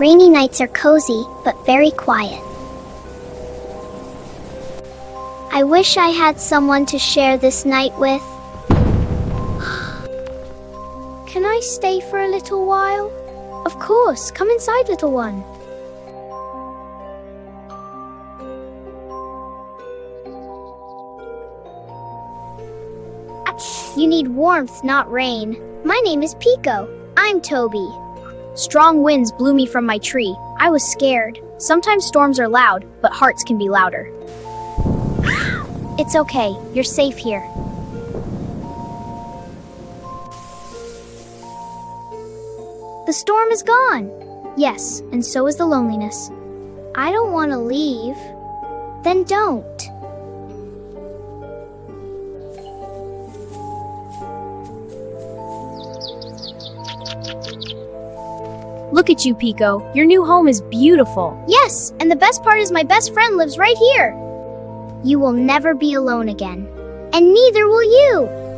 Rainy nights are cozy, but very quiet. I wish I had someone to share this night with. Can I stay for a little while? Of course, come inside, little one. You need warmth, not rain. My name is Pico. I'm Toby. Strong winds blew me from my tree. I was scared. Sometimes storms are loud, but hearts can be louder. It's okay, you're safe here. The storm is gone. Yes, and so is the loneliness. I don't want to leave. Then don't. Look at you, Pico. Your new home is beautiful. Yes, and the best part is my best friend lives right here. You will never be alone again. And neither will you.